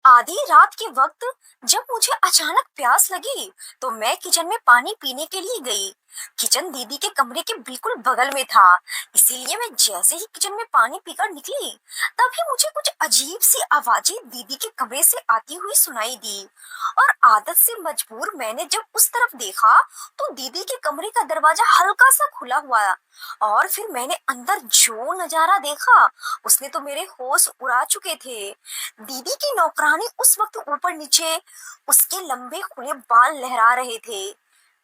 आधी रात के वक्त जब मुझे अचानक प्यास लगी तो मैं किचन में पानी पीने के लिए गई। किचन दीदी के कमरे के बिल्कुल बगल में था, इसीलिए मैं जैसे ही किचन में पानी पीकर निकली तभी मुझे कुछ अजीब सी आवाजें दीदी के कमरे से आती हुई सुनाई दी। और आदत से मजबूर मैंने जब उस तरफ देखा तो दीदी के कमरे का दरवाजा हल्का सा खुला हुआ और फिर मैंने अंदर जो नजारा देखा उसने तो मेरे होश उड़ा चुके थे। दीदी की नौकरानी उस वक्त ऊपर नीचे उसके लंबे खुले बाल लहरा रहे थे।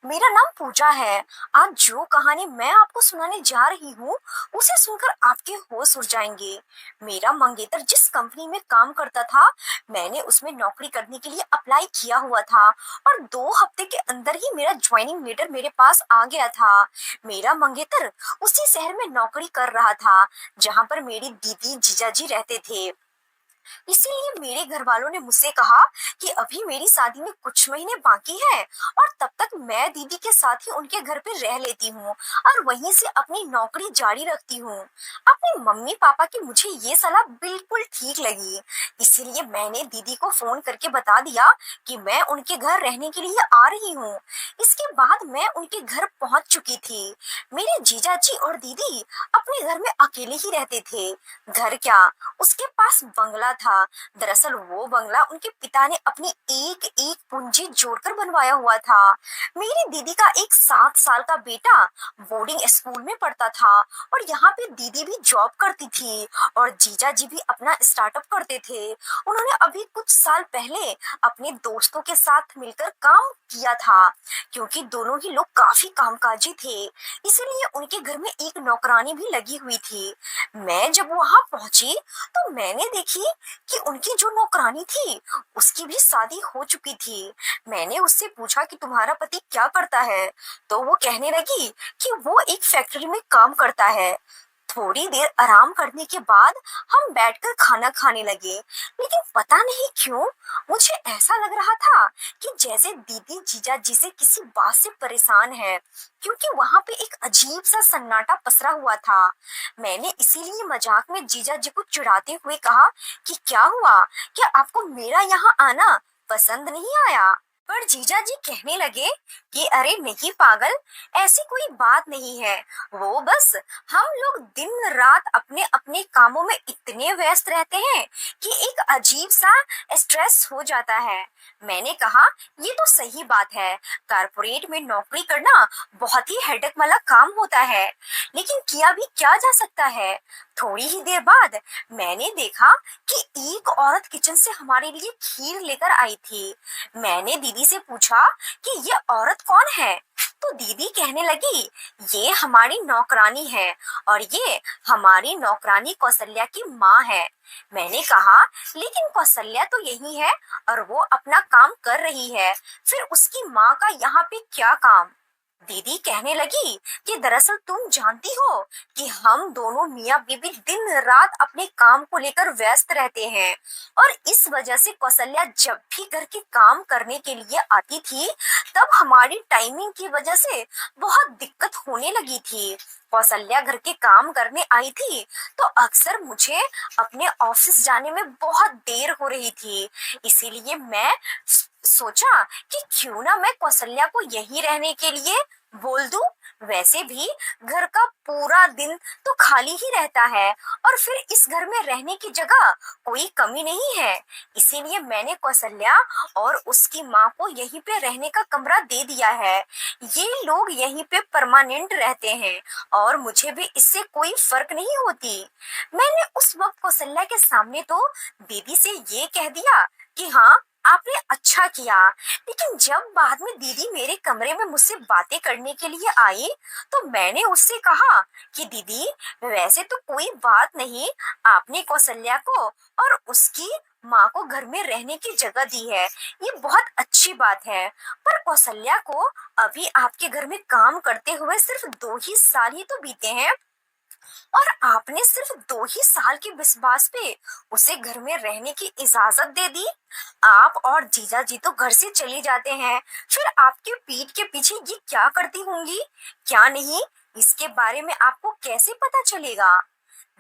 मेरा नाम पूजा है। आज जो कहानी मैं आपको सुनाने जा रही हूँ उसे सुनकर आपके होश उड़ जाएंगे। मेरा मंगेतर जिस कंपनी में काम करता था, मैंने उसमें नौकरी करने के लिए अप्लाई किया हुआ था और 2 हफ्ते के अंदर ही मेरा ज्वाइनिंग लेटर मेरे पास आ गया था। मेरा मंगेतर उसी शहर में नौकरी कर रहा था जहाँ पर मेरी दीदी जीजाजी रहते थे। इसीलिए मेरे घर वालों ने मुझसे कहा कि अभी मेरी शादी में कुछ महीने बाकी है और तब तक मैं दीदी के साथ ही उनके घर पे रह लेती हूँ और वहीं से अपनी नौकरी जारी रखती हूँ। अपने मम्मी पापा की मुझे ये सलाह बिल्कुल ठीक लगी, इसीलिए मैंने दीदी को फोन करके बता दिया कि मैं उनके घर रहने के लिए आ रही हूँ। इसके बाद मैं उनके घर पहुंच चुकी थी। मेरे जीजाजी और दीदी अपने घर में अकेले ही रहते थे। घर क्या, उसके पास बंगला था। दरअसल वो बंगला उनके पिता ने अपनी एक एक पूंजी जोड़कर बनवाया हुआ था। मेरी दीदी का एक 7 साल का बेटा बोर्डिंग स्कूल में पढ़ता था और यहाँ पे दीदी भी जॉब करती थी और जीजा जी भी अपना स्टार्टअप करते थे। उन्होंने अभी कुछ साल पहले अपने दोस्तों के साथ मिलकर काम किया था। क्योंकि दोनों ही लोग काफी कामकाजी थे, इसीलिए उनके घर में एक नौकरानी भी लगी हुई थी। मैं जब वहां पहुंची तो मैंने देखी कि उनकी जो नौकरानी थी उसकी भी शादी हो चुकी थी। मैंने उससे पूछा कि तुम्हारा पति क्या करता है, तो वो कहने लगी कि वो एक फैक्ट्री में काम करता है। थोड़ी देर आराम करने के बाद हम बैठकर खाना खाने लगे, लेकिन पता नहीं क्यों मुझे ऐसा लग रहा था कि जैसे दीदी जीजा जी से किसी बात से परेशान है, क्योंकि वहां पे एक अजीब सा सन्नाटा पसरा हुआ था। मैंने इसीलिए मजाक में जीजा जी को चिढ़ाते हुए कहा कि क्या हुआ, क्या आपको मेरा यहाँ आना पसंद नहीं आया? पर जीजा जी कहने लगे कि अरे नहीं पागल, ऐसी कोई बात नहीं है। वो बस हम लोग दिन रात अपने अपने कामों में इतने व्यस्त रहते हैं कि एक अजीब सा स्ट्रेस हो जाता है। मैंने कहा ये तो सही बात है, कारपोरेट में नौकरी करना बहुत ही हेडेक वाला काम होता है, लेकिन किया भी क्या जा सकता है। थोड़ी ही देर बाद मैंने देखा कि एक औरत किचन से हमारे लिए खीर लेकर आई थी। मैंने दीदी से पूछा कि ये औरत कौन है, तो दीदी कहने लगी ये हमारी नौकरानी है और ये हमारी नौकरानी कौशल्या की माँ है। मैंने कहा लेकिन कौशल्या तो यही है और वो अपना काम कर रही है, फिर उसकी माँ का यहाँ पे क्या काम? दीदी कहने लगी कि दरअसल तुम जानती हो कि हम दोनों मियाँ बीबी दिन रात अपने काम को लेकर व्यस्त रहते हैं और इस वजह से कौशल्या जब भी घर के काम करने के लिए आती थी तब हमारी टाइमिंग की वजह से बहुत दिक्कत होने लगी थी। कौशल्या घर के काम करने आई थी तो अक्सर मुझे अपने ऑफिस जाने में बहुत देर हो रही थी, इसीलिए मैं सोचा कि क्यों ना मैं कौशल्या को यहीं रहने के लिए बोल दूं। वैसे भी घर का पूरा दिन तो खाली ही रहता है और फिर इस घर में रहने की जगह कोई कमी नहीं है, इसीलिए मैंने कौशल्या और उसकी माँ को यहीं पे रहने का कमरा दे दिया है। ये लोग यहीं पे परमानेंट रहते हैं और मुझे भी इससे कोई फर्क नहीं होती। मैंने उस वक्त कौशल्या के सामने तो दीदी से ये कह दिया कि हाँ आपने अच्छा किया, लेकिन जब बाद में दीदी मेरे कमरे में मुझसे बातें करने के लिए आई तो मैंने उससे कहा कि दीदी वैसे तो कोई बात नहीं, आपने कौशल्या को और उसकी माँ को घर में रहने की जगह दी है, ये बहुत अच्छी बात है। पर कौशल्या को अभी आपके घर में काम करते हुए सिर्फ 2 ही साल ही तो बीते हैं और आपने सिर्फ 2 ही साल के विश्वास पे उसे घर में रहने की इजाजत दे दी। आप और जीजा जी तो घर से चले जाते हैं, फिर आपके पीठ के पीछे ये क्या करती होंगी, क्या नहीं, इसके बारे में आपको कैसे पता चलेगा?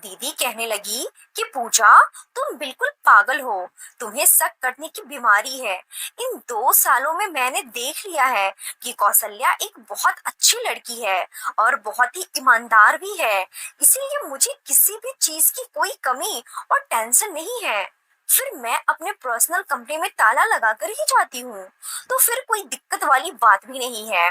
दीदी कहने लगी कि पूजा, तुम बिल्कुल पागल हो। तुम्हें शक करने की बीमारी है। इन 2 सालों में मैंने देख लिया है कि कौशल्या एक बहुत अच्छी लड़की है और बहुत ही ईमानदार भी है। इसीलिए मुझे किसी भी चीज की कोई कमी और टेंशन नहीं है। फिर मैं अपने पर्सनल कमरे में ताला लगाकर ही जाती हूँ, तो फिर कोई दिक्कत वाली बात भी नहीं है।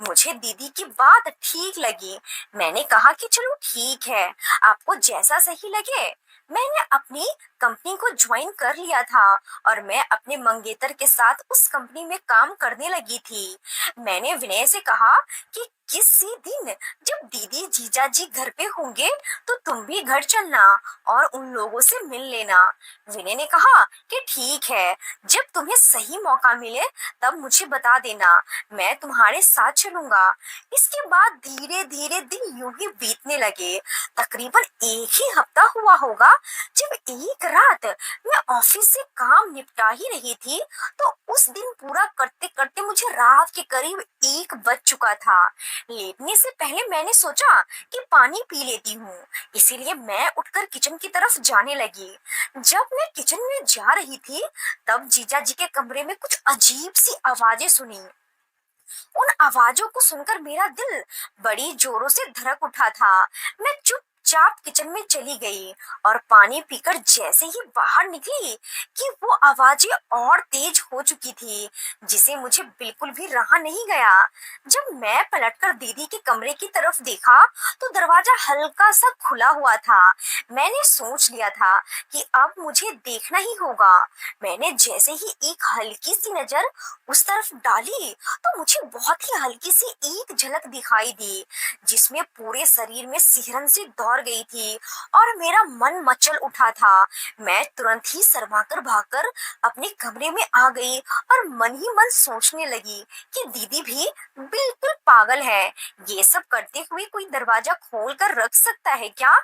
मुझे दीदी की बात ठीक लगी। मैंने कहा कि चलो ठीक है, आपको जैसा सही लगे। मैंने अपनी कंपनी को ज्वाइन कर लिया था और मैं अपने मंगेतर के साथ उस कंपनी में काम करने लगी थी। मैंने विनय से कहा कि किसी दिन जब दीदी जीजा जी घर पे होंगे तो तुम भी घर चलना और उन लोगों से मिल लेना। विनय ने कहा कि ठीक है, जब तुम्हें सही मौका मिले तब मुझे बता देना, मैं तुम्हारे साथ चलूंगा। इसके बाद धीरे धीरे दिन यूं ही बीतने लगे। तकरीबन एक ही हफ्ता हुआ होगा जब एक रात मैं ऑफिस से काम निपटा ही रही थी, तो उस दिन पूरा करते करते मुझे रात के करीब 1 बज चुका था। लेटने से पहले मैंने सोचा कि पानी पी लेती हूँ, इसीलिए मैं उठकर किचन की तरफ जाने लगी। जब मैं किचन में जा रही थी तब जीजा जी के कमरे में कुछ अजीब सी आवाजें सुनी। उन आवाजों को सुनकर मेरा दिल बड़ी जोरों से धड़क उठा था। मैं चुपचाप किचन में चली गई और पानी पीकर जैसे ही बाहर निकली कि वो आवाजें और तेज हो चुकी थी, जिसे मुझे बिल्कुल भी रहा नहीं गया। जब मैं पलटकर दीदी के कमरे की तरफ देखा तो दरवाजा हल्का सा खुला हुआ था। मैंने सोच लिया था कि अब मुझे देखना ही होगा। मैंने जैसे ही एक हल्की सी नजर उस तरफ डाली तो मुझे बहुत ही हल्की सी एक झलक दिखाई दी, जिसमें पूरे शरीर में सिहरन सी दौड़ गई थी और मेरा मन मचल उठा था। मैं तुरंत ही शर्माकर भागकर अपने कमरे में आ गई और मन ही मन सोचने लगी कि दीदी भी बिल्कुल पागल है। ये सब करते हुए कोई दरवाजा खोल कर रख सकता है क्या?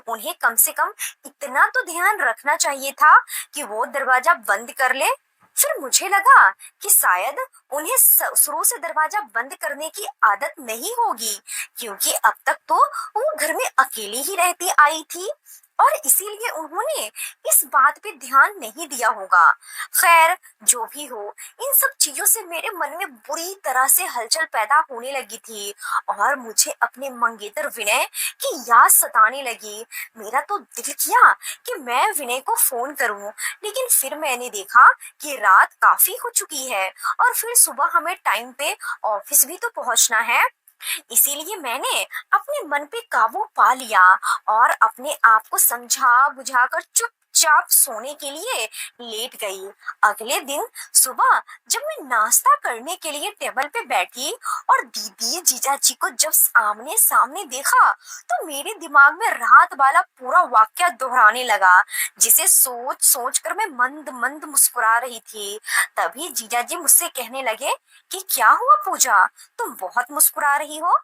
उन्हें कम से कम इतना तो ध्यान रखना चाहिए था कि वो दरवाजा बंद कर ले। फिर मुझे लगा कि शायद उन्हें शुरू से दरवाजा बंद करने की आदत नहीं होगी, क्योंकि अब तक तो वो घर में अकेली ही रहती आई थी और इसीलिए उन्होंने इस बात पे ध्यान नहीं दिया होगा। खैर, जो भी हो, इन सब चीजों से मेरे मन में बुरी तरह से हलचल पैदा होने लगी थी और मुझे अपने मंगेतर विनय की याद सताने लगी। मेरा तो दिल किया कि मैं विनय को फोन करूं, लेकिन फिर मैंने देखा कि रात काफी हो चुकी है और फिर सुबह हमें टाइम पे ऑफिस भी तो पहुंचना है। इसीलिए मैंने अपने मन पे काबू पा लिया और अपने आप को समझा बुझाकर चुपचाप सोने के लिए लेट गई। अगले दिन सुबह जब मैं नाश्ता करने के लिए टेबल पे बैठी और दीदी जीजा जी को जब आमने सामने देखा तो मेरे दिमाग में रात वाला पूरा वाक्या दोहराने लगा, जिसे सोच सोच कर मैं मंद मंद मुस्कुरा रही थी। तभी जीजा जी मुझसे कहने लगे कि क्या हुआ पूजा, तुम बहुत मुस्कुरा रही हो।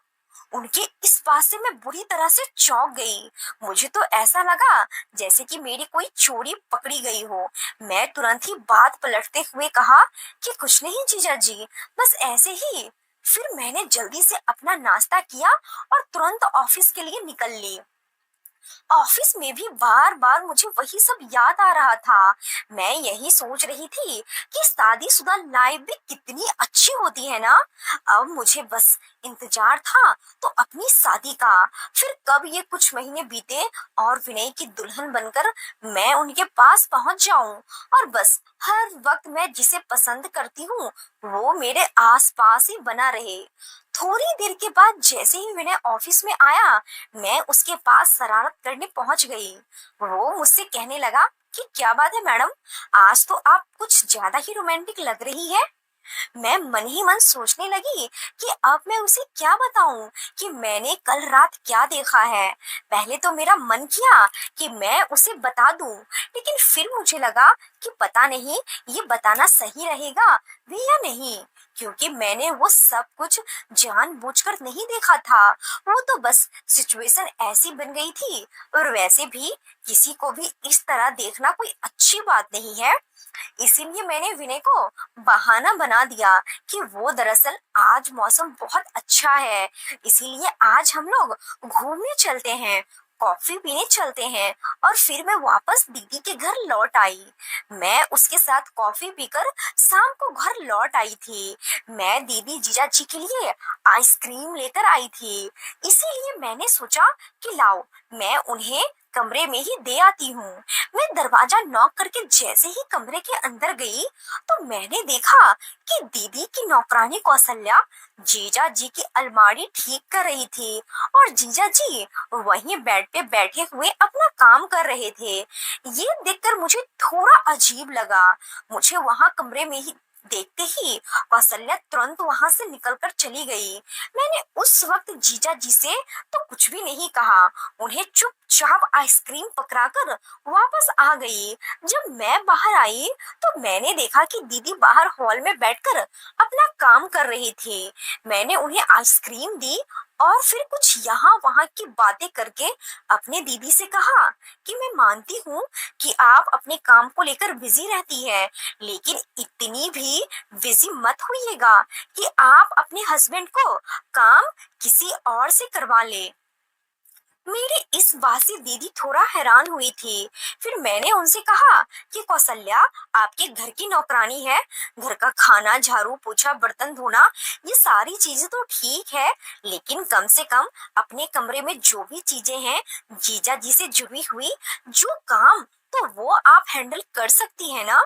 उनके इस बात से मैं बुरी तरह से चौंक गई। मुझे तो ऐसा लगा जैसे कि मेरी कोई चोरी पकड़ी गई हो। मैं तुरंत ही बात पलटते हुए कहा कि कुछ नहीं जीजा जी, बस ऐसे ही। फिर मैंने जल्दी से अपना नाश्ता किया और तुरंत ऑफिस के लिए निकल ली। ऑफिस में भी बार बार मुझे वही सब याद आ रहा था। मैं यही सोच रही थी कि शादीशुदा लाइफ भी कितनी अच्छी होती है ना। अब मुझे बस इंतजार था तो अपनी शादी का। फिर कब ये कुछ महीने बीते और विनय की दुल्हन बनकर मैं उनके पास पहुंच जाऊं और बस हर वक्त मैं जिसे पसंद करती हूँ वो मेरे आसपास ही बना रहे। थोड़ी देर के बाद जैसे ही विनय ऑफिस में आया, मैं उसके पास शरारत करने पहुंच गई। वो मुझसे कहने लगा कि क्या बात है मैडम, आज तो आप कुछ ज्यादा ही रोमांटिक लग रही है। मैं मन ही मन सोचने लगी कि अब मैं उसे क्या बताऊं कि मैंने कल रात क्या देखा है। पहले तो मेरा मन किया कि मैं उसे बता दूं, लेकिन फिर मुझे लगा कि पता नहीं ये बताना सही रहेगा भी या नहीं, क्योंकि मैंने वो सब कुछ जानबूझकर नहीं देखा था। वो तो बस सिचुएशन ऐसी बन गई थी और वैसे भी किसी को भी इस तरह देखना कोई अच्छी बात नहीं है। इसीलिए मैंने विनय को बहाना बना दिया कि वो दरअसल आज मौसम बहुत अच्छा है, इसीलिए आज हम लोग घूमने चलते हैं। कॉफी पीने चलते हैं। और फिर मैं वापस दीदी के घर लौट आई। मैं उसके साथ कॉफी पीकर शाम को घर लौट आई थी। मैं दीदी जीजा जी के लिए आइसक्रीम लेकर आई थी। इसीलिए मैंने सोचा कि लाओ, मैं उन्हें कमरे में ही दे आती हूँ। मैं दरवाजा नॉक करके जैसे ही कमरे के अंदर गई तो मैंने देखा कि दीदी की नौकरानी कौशल्या जीजा जी की अलमारी ठीक कर रही थी और जीजा जी वहीं बेड पे बैठे हुए अपना काम कर रहे थे। ये देखकर मुझे थोड़ा अजीब लगा। मुझे वहां कमरे में ही देखते ही कौशल्या तुरंत वहां से निकलकर चली गई। मैंने उस वक्त जीजा जी से तो कुछ भी नहीं कहा, उन्हें चुपचाप आइसक्रीम पकड़ाकर वापस आ गई। जब मैं बाहर आई तो मैंने देखा कि दीदी बाहर हॉल में बैठकर अपना काम कर रही थी। मैंने उन्हें आइसक्रीम दी और फिर कुछ यहाँ वहाँ की बातें करके अपने दीदी से कहा कि मैं मानती हूँ कि आप अपने काम को लेकर बिजी रहती है, लेकिन इतनी भी बिजी मत होइएगा कि आप अपने हस्बैंड को काम किसी और से करवा ले। मेरी इस बात से दीदी थोड़ा हैरान हुई थी। फिर मैंने उनसे कहा कि कौशल्या आपके घर की नौकरानी है, घर का खाना, झाड़ू पोछा, बर्तन धोना, ये सारी चीजें तो ठीक है, लेकिन कम से कम अपने कमरे में जो भी चीजें हैं जीजा जी से जुड़ी हुई जो काम, तो वो आप हैंडल कर सकती है ना।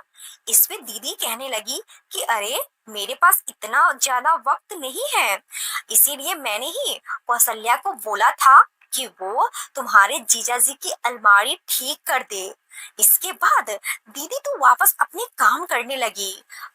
इस पे दीदी कहने लगी कि अरे मेरे पास इतना ज्यादा वक्त नहीं है, इसीलिए मैंने ही कौशल्या को बोला था कि वो तुम्हारे जीजा जी की अलमारी ठीक कर दे। इसके बाद दीदी तो वापस अपने काम करने लगी।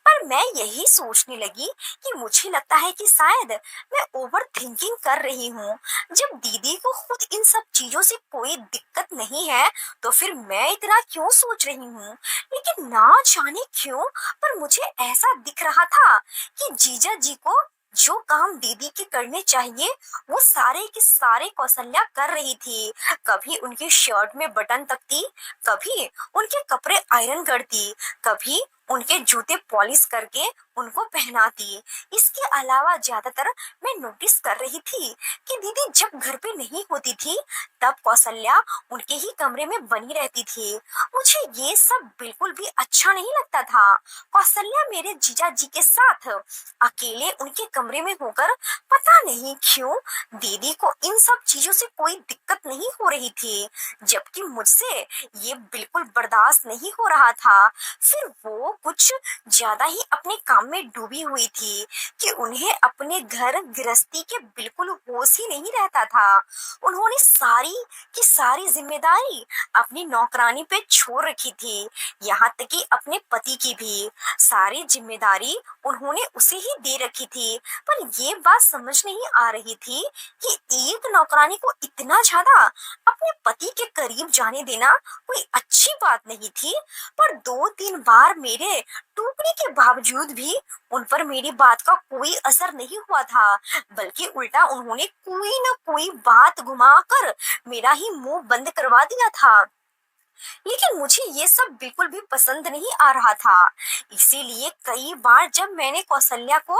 पर मैं यही सोचने लगी कि मुझे लगता है कि शायद मैं ओवर थिंकिंग कर रही हूँ। जब दीदी को खुद इन सब चीजों से कोई दिक्कत नहीं है तो फिर मैं इतना क्यों सोच रही हूँ। लेकिन ना जाने क्यों पर मुझे ऐसा दिख रहा था कि जीजा जी को जो काम दीदी के करने चाहिए वो सारे के सारे कौशल्या कर रही थी। कभी उनके शर्ट में बटन तकती, कभी उनके कपड़े आयरन करती, कभी उनके जूते पॉलिश करके उनको पहनाती। इसके अलावा ज्यादातर मैं नोटिस कर रही थी कि दीदी जब घर पे नहीं होती थी तब कौशल्या उनके ही कमरे में बनी रहती थी। मुझे ये सब बिल्कुल भी अच्छा नहीं लगता था। कौशल्या मेरे जीजा जी के साथ अकेले उनके कमरे में होकर पता नहीं क्यों दीदी को इन सब चीजों से कोई दिक्कत नहीं हो रही थी, जबकि मुझसे ये बिल्कुल बर्दाश्त नहीं हो रहा था। फिर वो कुछ ज्यादा ही अपने काम में डूबी हुई थी कि उन्हें अपने घर गृहस्थी के बिल्कुल होश ही नहीं रहता था। उन्होंने सारी की सारी जिम्मेदारी अपनी नौकरानी पे छोड़ रखी थी, यहाँ तक कि अपने पति की भी सारी जिम्मेदारी उन्होंने उसे ही दे रखी थी। पर ये बात समझ नहीं आ रही थी कि एक नौकरानी को इतना ज्यादा अपने पति के करीब जाने देना कोई अच्छी बात नहीं थी। पर 2-3 बार मेरे टूटने के बावजूद भी उन पर मेरी बात का कोई असर नहीं हुआ था, बल्कि उल्टा उन्होंने कोई न कोई बात घुमाकर मेरा ही मुंह बंद करवा दिया था। लेकिन मुझे ये सब बिल्कुल भी पसंद नहीं आ रहा था। इसीलिए कई बार जब मैंने कौशल्या को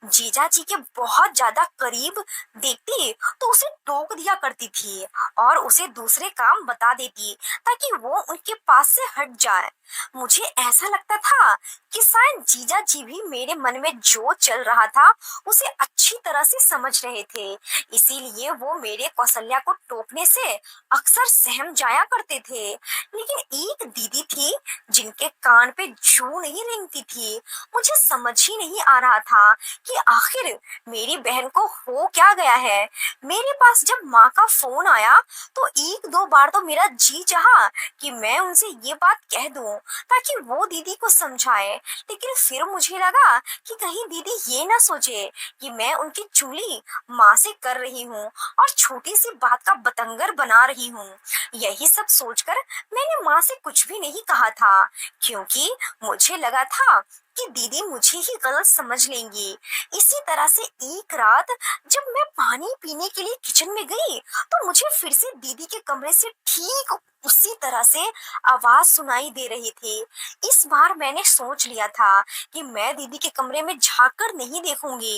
जीजा जी के बहुत ज्यादा करीब देखती तो उसे टोक दिया करती थी और उसे दूसरे काम बता देती ताकि वो उनके पास से हट जाए। मुझे ऐसा लगता था कि शायद जीजा जी भी मेरे मन में जो चल रहा था उसे अच्छी तरह से समझ रहे थे, इसीलिए वो मेरे कौशल्या को टोकने से अक्सर सहम जाया करते थे। लेकिन एक दीदी थी जिनके कान पे जू नहीं रेंगती थी। मुझे समझ ही नहीं आ रहा था कि आखिर मेरी बहन को हो क्या गया है। मेरे पास जब माँ का फोन आया तो 1-2 बार तो मेरा जी चाहा कि मैं उनसे ये बात कह दूं ताकि वो दीदी को समझाए, लेकिन फिर मुझे लगा कि कहीं दीदी ये ना सोचे कि मैं उनकी चुगली माँ से कर रही हूँ और छोटी सी बात का बतंगर बना रही हूँ। यही सब सोचकर मैंने माँ से कुछ भी नहीं कहा था, क्योंकि मुझे लगा था कि दीदी मुझे ही गलत समझ लेंगी। इसी तरह से एक रात जब मैं पानी पीने के लिए किचन में गई तो मुझे फिर से दीदी के कमरे से ठीक उसी तरह से आवाज सुनाई दे रही थी। इस बार मैंने सोच लिया था कि मैं दीदी के कमरे में झांक कर नहीं देखूंगी,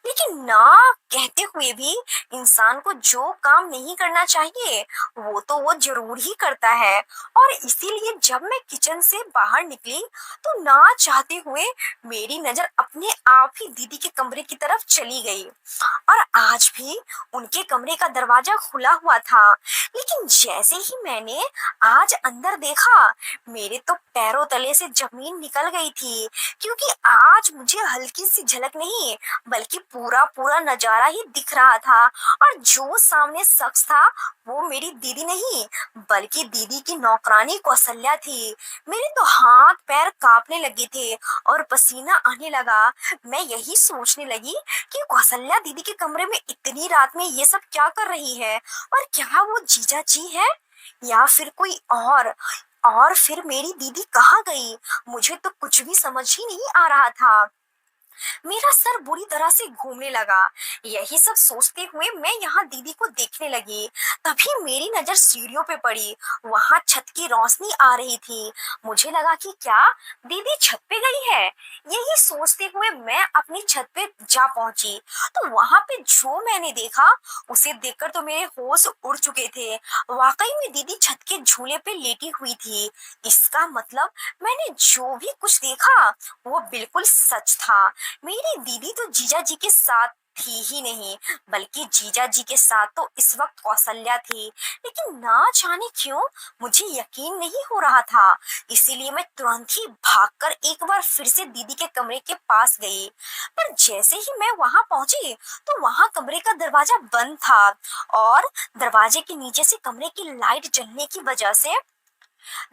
लेकिन ना कहते हुए भी इंसान को जो काम नहीं करना चाहिए वो तो वो जरूर ही करता है। और इसीलिए जब मैं किचन से बाहर निकली तो ना चाहते हुए मेरी नजर अपने आप ही दीदी के कमरे की तरफ चली गई। और आज भी उनके कमरे का दरवाजा खुला हुआ था, लेकिन जैसे ही मैंने आज अंदर देखा मेरे तो पैरों तले से जमीन निकल गई थी, क्योंकि आज मुझे हल्की सी झलक नहीं बल्कि पूरा पूरा नजारा ही दिख रहा था। और जो सामने शख्स था वो मेरी दीदी नहीं बल्कि दीदी की नौकरानी कौशल्या थी। मेरे तो हाथ पैर कांपने लगे थे और पसीना आने लगा। मैं यही सोचने लगी कि कौशल्या दीदी के कमरे में इतनी रात में ये सब क्या कर रही है, और क्या वो जीजा जी है या फिर कोई और फिर मेरी दीदी कहाँ गई? मुझे तो कुछ भी समझ ही नहीं आ रहा था। मेरा सर बुरी तरह से घूमने लगा। यही सब सोचते हुए मैं यहाँ दीदी को देखने लगी। तभी मेरी नजर सीढ़ियों पे पड़ी। वहाँ छत की रोशनी आ रही थी। मुझे लगा कि क्या दीदी छत पे गई है। यही सोचते हुए मैं अपनी छत पे जा पहुंची तो वहां पे जो मैंने देखा उसे देखकर तो मेरे होश उड़ चुके थे। वाकई में दीदी छत के झूले पे लेटी हुई थी। इसका मतलब मैंने जो भी कुछ देखा वो बिल्कुल सच था। मेरी दीदी तो जीजा जी के साथ थी ही नहीं बल्कि जीजा जी के साथ तो इस वक्त कौशल्या थी। लेकिन ना जाने क्यों मुझे यकीन नहीं हो रहा था। इसीलिए मैं तुरंत ही भागकर एक बार फिर से दीदी के कमरे के पास गई। पर जैसे ही मैं वहां पहुंची तो वहां कमरे का दरवाजा बंद था और दरवाजे के नीचे से कमरे की लाइट जलने की वजह से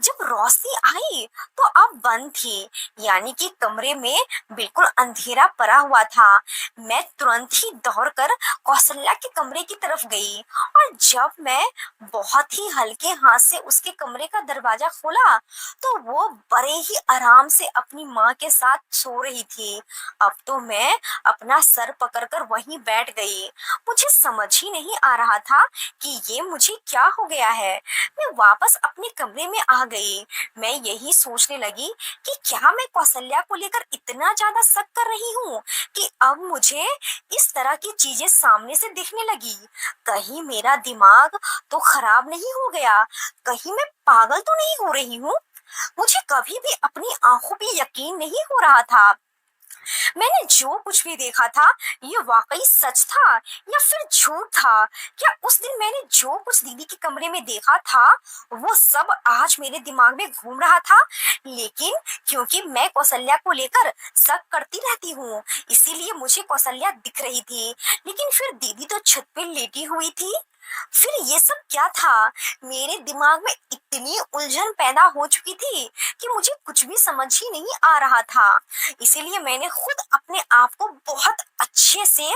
जब रोशनी आई तो अब बंद थी, यानी कि कमरे में बिल्कुल अंधेरा पड़ा हुआ था। मैं तुरंत ही दौड़कर कौशल्या के कमरे की तरफ गई और जब मैं बहुत ही हल्के हाथ से उसके कमरे का दरवाजा खोला तो वो बड़े ही आराम से अपनी माँ के साथ सो रही थी। अब तो मैं अपना सर पकड़कर वहीं बैठ गई। मुझे समझ ही नहीं आ रहा था कि ये मुझे क्या हो गया है। मैं वापस अपने कमरे में आ गई। मैं यही सोचने लगी कि क्या मैं कौशल्या को लेकर इतना ज्यादा शक कर रही हूँ कि अब मुझे इस तरह की चीजें सामने से दिखने लगी। कहीं मेरा दिमाग तो खराब नहीं हो गया, कहीं मैं पागल तो नहीं हो रही हूँ। मुझे कभी भी अपनी आंखों पे यकीन नहीं हो रहा था। मैंने जो कुछ भी देखा था ये वाकई सच था या फिर झूठ था? क्या उस दिन मैंने जो कुछ दीदी के कमरे में देखा था वो सब आज मेरे दिमाग में घूम रहा था? लेकिन क्योंकि मैं कौशल्या को लेकर शक करती रहती हूँ इसीलिए मुझे कौशल्या दिख रही थी, लेकिन फिर दीदी तो छत पे लेटी हुई थी। फिर ये सब क्या था? मेरे दिमाग में इतनी उलझन पैदा हो चुकी थी कि मुझे कुछ भी समझ ही नहीं आ रहा था। इसीलिए मैंने खुद अपने आप को बहुत अच्छे से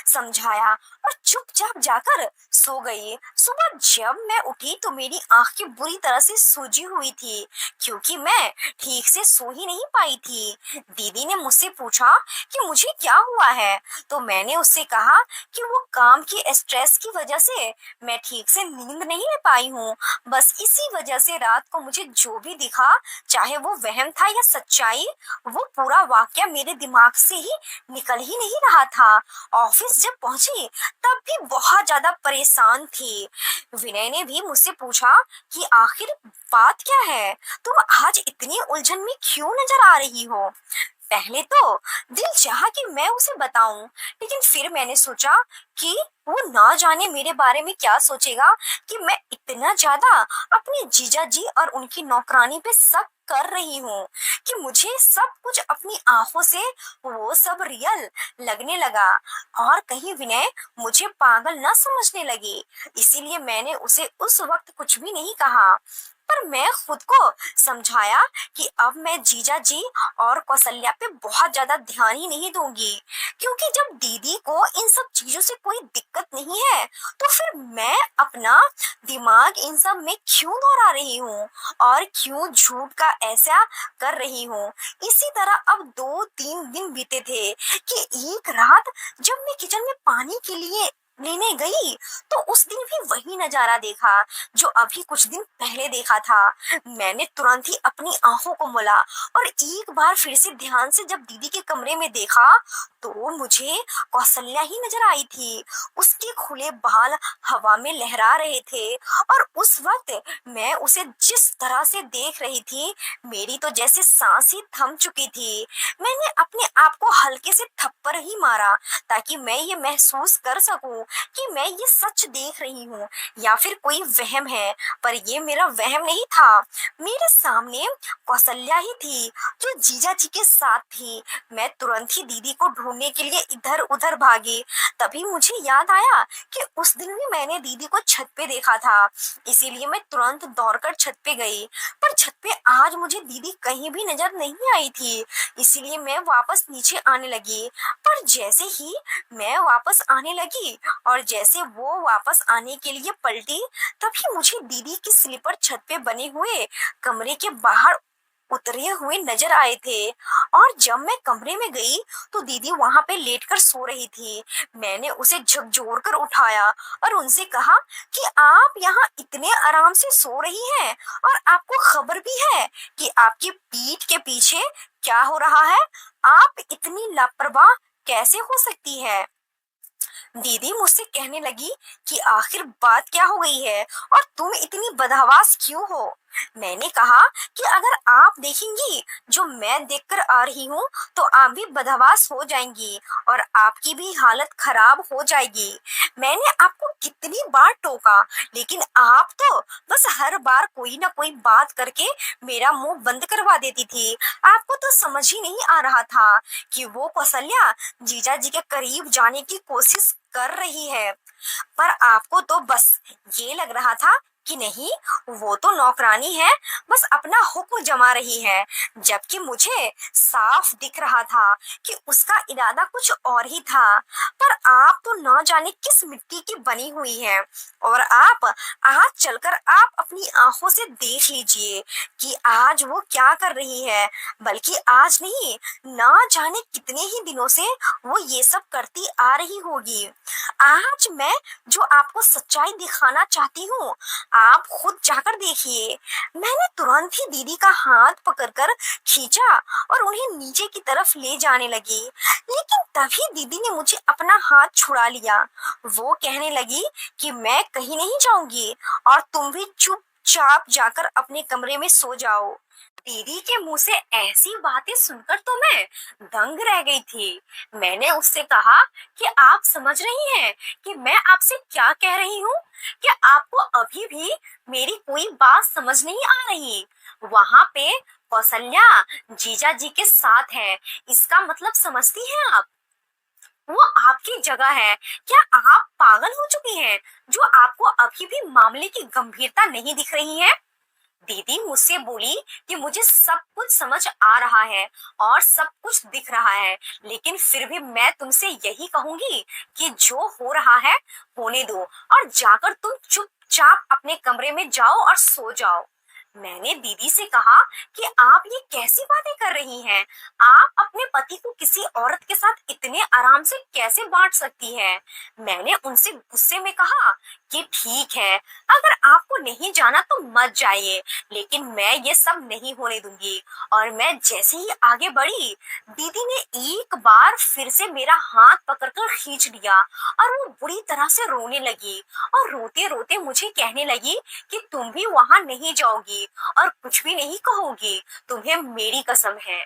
समझाया और चुपचाप जाकर सो गई। सुबह जब मैं उठी तो मेरी आंखें बुरी तरह से सूजी हुई थी क्योंकि मैं ठीक से सो ही नहीं पाई थी। दीदी ने मुझसे पूछा कि मुझे क्या हुआ है तो मैंने उससे कहा कि वो काम की स्ट्रेस की वजह से मैं ठीक से नींद नहीं ले पाई हूँ। बस इसी वजह से रात को मुझे जो भी दिखा चाहे वो वहम था या सच्चाई वो पूरा वाकया मेरे दिमाग से ही निकल ही नहीं रहा था। ऑफिस जब पहुंची तब भी बहुत ज्यादा परेशान थी। विनय ने भी मुझसे पूछा कि आखिर बात क्या है, तुम आज इतनी उलझन में क्यों नजर आ रही हो? पहले तो दिल चाहा कि मैं उसे बताऊं, लेकिन फिर मैंने सोचा कि वो ना जाने मेरे बारे में क्या सोचेगा कि मैं इतना ज्यादा अपने जीजा जी और उनकी नौकरानी पे शक कर रही हूँ कि मुझे सब कुछ अपनी आंखों से वो सब रियल लगने लगा और कहीं विनय मुझे पागल न समझने लगी। इसीलिए मैंने उसे उस वक्त कुछ भी नहीं कहा। पर मैं खुद को समझाया कि अब मैं जीजा जी और कौशल्या पे बहुत ज्यादा ध्यान ही नहीं दूंगी, क्योंकि जब दीदी को इन सब चीजों से कोई दिक्कत नहीं है तो फिर मैं अपना दिमाग इन सब में क्यों दौड़ा रही हूँ और क्यों झूठ का ऐसा कर रही हूँ। इसी तरह अब 2-3 दिन बीते थे कि एक रात जब मैं किचन में पानी के लिए लेने गई तो उस दिन भी वही नजारा देखा जो अभी कुछ दिन पहले देखा था। मैंने तुरंत ही अपनी आंखों को मोला और एक बार फिर से ध्यान से जब दीदी के कमरे में देखा तो मुझे कौशल्या ही नजर आई थी। उसके खुले बाल हवा में लहरा रहे थे और उस वक्त मैं उसे जिस तरह से देख रही थी मेरी तो जैसे सांस ही थम चुकी थी। मैंने अपने आप को हल्के से थप्पड़ ही मारा ताकि मैं ये महसूस कर सकूं कि मैं ये सच देख रही हूँ या फिर कोई वहम है। पर ये मेरा वहम नहीं था। मेरे सामने कौशल्या ही थी जो जीजा जी के साथ थी। मैं तुरंत ही दीदी को ढूंढने के लिए इधर उधर भागी। तभी मुझे याद आया कि उस दिन भी मैंने दीदी को छत पे देखा था, इसीलिए मैं तुरंत दौड़कर छत पे गई। पर छत पे आज मुझे दीदी कहीं भी नजर नहीं आई थी, इसीलिए मैं वापस नीचे आने लगी। पर जैसे ही मैं वापस आने लगी और जैसे वो वापस आने के लिए पलटी तभी मुझे दीदी की स्लीपर छत पे बने हुए कमरे के बाहर उतरे हुए नजर आए थे। और जब मैं कमरे में गई तो दीदी वहां पे लेटकर सो रही थी। मैंने उसे झकझोर कर उठाया और उनसे कहा कि आप यहाँ इतने आराम से सो रही हैं और आपको खबर भी है कि आपकी पीठ के पीछे क्या हो रहा है। आप इतनी लापरवाह कैसे हो सकती है। दीदी मुझसे कहने लगी कि आखिर बात क्या हो गई है और तुम इतनी बदहवास क्यों हो। मैंने कहा कि अगर आप देखेंगी जो मैं देखकर आ रही हूँ तो आप भी बदहवास हो जाएंगी और आपकी भी हालत खराब हो जाएगी। मैंने आपको कितनी बार टोका लेकिन आप तो बस हर बार कोई ना कोई बात करके मेरा मुंह बंद करवा देती थी। आपको तो समझ ही नहीं आ रहा था कि वो कौशल्या जीजा जी के करीब जाने की कोशिश कर रही है, पर आपको तो बस ये लग रहा था कि नहीं वो तो नौकरानी है, बस अपना हुक्म जमा रही है। जबकि मुझे साफ दिख रहा था कि उसका इरादा कुछ और ही था। पर आप तो ना जाने किस मिट्टी की बनी हुई है और आप आज चलकर आप अपनी आंखों से देख लीजिए कि आज वो क्या कर रही है। बल्कि आज नहीं, ना जाने कितने ही दिनों से वो ये सब करती आ रही होगी। आज मैं जो आपको सच्चाई दिखाना चाहती हूँ आप खुद जाकर देखिए। मैंने तुरंत ही दीदी का हाथ पकड़कर खींचा और उन्हें नीचे की तरफ ले जाने लगी, लेकिन तभी दीदी ने मुझे अपना हाथ छुड़ा लिया। वो कहने लगी कि मैं कहीं नहीं जाऊंगी और तुम भी चुपचाप जाकर अपने कमरे में सो जाओ। दीदी के मुंह से ऐसी बातें सुनकर तो मैं दंग रह गई थी। मैंने उससे कहा कि आप समझ रही हैं कि मैं आपसे क्या कह रही हूँ? क्या आपको अभी भी मेरी कोई बात समझ नहीं आ रही? वहां पे कौशल्या जीजा जी के साथ है, इसका मतलब समझती हैं आप? वो आपकी जगह है। क्या आप पागल हो चुकी हैं जो आपको अभी भी मामले की गंभीरता नहीं दिख रही है? दीदी मुझसे बोली कि मुझे सब कुछ समझ आ रहा है और सब कुछ दिख रहा है, लेकिन फिर भी मैं तुमसे यही कहूंगी कि जो हो रहा है होने दो और जाकर तुम चुपचाप अपने कमरे में जाओ और सो जाओ। मैंने दीदी से कहा कि आप ये कैसी बातें कर रही हैं? आप अपने पति को किसी औरत के साथ इतने आराम से कैसे बांट सकती हैं? मैंने उनसे गुस्से में कहा कि ठीक है, अगर आपको नहीं जाना तो मत जाइए, लेकिन मैं ये सब नहीं होने दूंगी। और मैं जैसे ही आगे बढ़ी दीदी ने एक बार फिर से मेरा हाथ पकड़कर खींच लिया और वो बुरी तरह से रोने लगी और रोते रोते मुझे कहने लगी कि तुम भी वहां नहीं जाओगी और कुछ भी नहीं कहोगी, तुम्हें मेरी कसम है।